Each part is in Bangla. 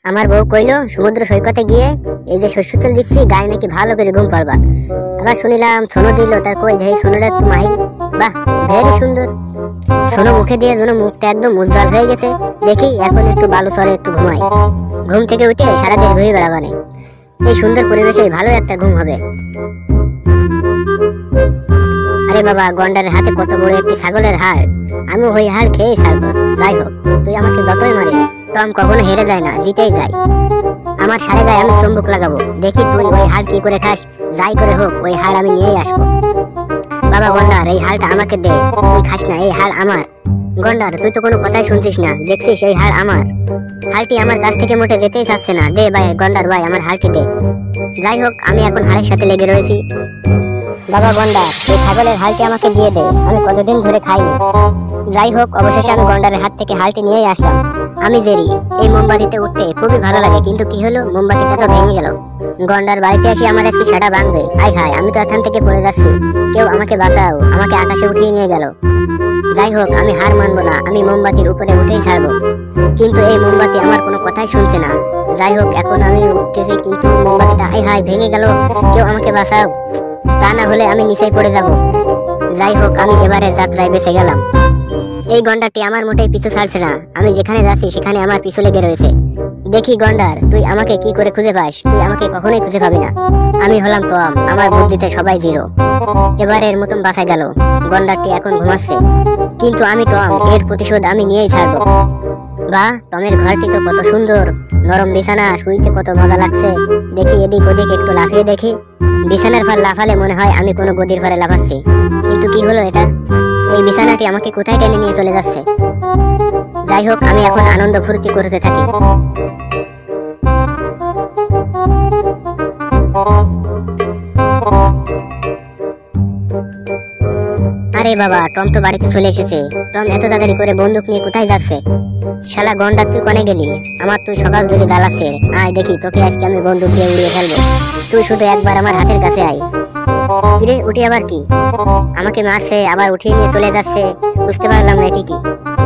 আমার বউ কইলো সমুদ্র সৈকতে গিয়ে এই যে শস্য তেল দিচ্ছি গায়ে নাকি ভালো করে ঘুম পাড়বা। আবার শুনিলাম সোনো দিল, তার কই দেই সোনোটা একটু মাহি। বাহ, ভেরি সুন্দর। সোনো মুখে দিয়ে যেন মুখটা একদম উজ্জ্বল হয়ে গেছে। দেখি এখন একটু বালু চরে একটু ঘুমাই। ঘুম থেকে উঠে সারা দেশ ঘুরে বেড়াবানে। এই সুন্দর পরিবেশে ভালো একটা ঘুম হবে। আরে বাবা, গন্ডারের হাতে কত বড় একটি ছাগলের হাড়, আমি ওই হাড় খেয়ে ছাড়বো। যাই হোক, তুই আমাকে যতই মারিস টম কখনো হেরে যায় না, জিতেই যায়। আমার সারে গায়ে আমি চুম্বক লাগাবো, দেখি তুই ওই হাড় কি করে খাস। যাই করে হোক ওই হাড় আমি নিয়েই আসবো। বাবা গন্ডার, এই হাড়টা আমাকে দে, তুই খাস না, এই হাড় আমার। গন্ডার, তুই তো কোনো কথাই শুনছিস না, দেখছিস এই হাড় আমার। হাড়টি আমার কাছ থেকে মোটে যেতেই চাচ্ছে না। দে ভাই গন্ডার ভাই, আমার হাড়টি দে। যাই হোক, আমি এখন হাড়ের সাথে লেগে রয়েছি। বাবা গন্ডার, এই ছাগলের হাড়টি আমাকে দিয়ে দে, আমি কতদিন ধরে খাইনি। যাই হোক, অবশেষে আমি গন্ডারের হাত থেকে হাড়টি নিয়েই আসলাম। আমি জেরি, এই মোমবাতিতে উঠতে খুবই ভালো লাগে, কিন্তু কি হলো, মোমবাতিটা তো ভেঙে গেল। গন্ডার বাড়িতে এসে আমার আজকে সেটা ভাঙবে। আই হায়, আমি তো এখান থেকে পড়ে যাচ্ছি, কেউ আমাকে বাঁচাও, আমাকে আকাশে উঠিয়ে নিয়ে গেল। যাই হোক, আমি হার মানবো না, আমি মোমবাতির উপরে উঠেই ছাড়বো। কিন্তু এই মোমবাতি আমার কোনো কথাই শুনছে না। যাই হোক, এখন আমি উঠতেছি, কিন্তু মোমবাতিটা আই হায় ভেঙে গেল, কেউ আমাকে বাঁচাও, তা না হলে আমি নিচেই পড়ে যাব। যাই হোক, আমি এবারে যাত্রায় বেঁচে গেলাম। এই গন্ডারটি আমার মোটেই পিছু ছাড়ছে না, আমি যেখানে যাচ্ছি সেখানে আমার পিছু লেগে রয়েছে। দেখি গন্ডার, তুই আমাকে কি করে খুঁজে পাস? তুই আমাকে কখনোই খুঁজে পাবি না। আমি হলাম টম, আমার বুদ্ধিতে সবাই জিরো। এবারের মতন বাঁচা গেল। গন্ডারটি এখন ঘুমাচ্ছে, কিন্তু আমি টম, এর প্রতিশোধ আমি নিয়েই ছাড়বো। বাহ, টমের ঘরটি তো কত সুন্দর, নরম বিছানা, শুইতে কত মজা লাগছে। দেখি এদিক ওদিক একটু লাফিয়ে দেখি। বিছানার ঘর লাফালে মনে হয় আমি কোনো গদির ঘরে লাফাচ্ছি, কিন্তু কি হলো এটা? এই বিছানাটি আমাকে কোথায় টেনে নিয়ে চলে যাচ্ছে। যাই হোক, আমি এখন আনন্দ ফুর্তি করতে থাকি। আরে বাবা, টম তো বাড়িতে চলে এসেছে। টম এত তাড়াতাড়ি করে বন্দুক নিয়ে কোথায় যাচ্ছে? শালা গন্ডার, তুই কোনে গেলি? আমার তুই সকাল ধরে জ্বালাচ্ছে। আয় দেখি, তোকে আজকে আমি বন্দুক দিয়ে উড়িয়ে ফেলবো। তুই শুধু একবার আমার হাতের কাছে আয়। কিরে, উঠি আবার কি? আমাকে মারছে, আবার উঠিয়ে নিয়ে চলে যাচ্ছে, বুঝতে পারলাম না এটি কি।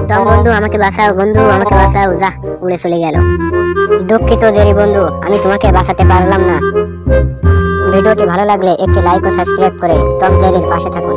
টম বন্ধু, আমাকে বাঁচাও বন্ধু, আমাকে বাঁচাও। যা, উড়ে চলে গেল। দুঃখিত জেরি বন্ধু, আমি তোমাকে বাঁচাতে পারলাম না। ভিডিওটি ভালো লাগলে একটি লাইক ও সাবস্ক্রাইব করে টম জেরির পাশে থাকুন।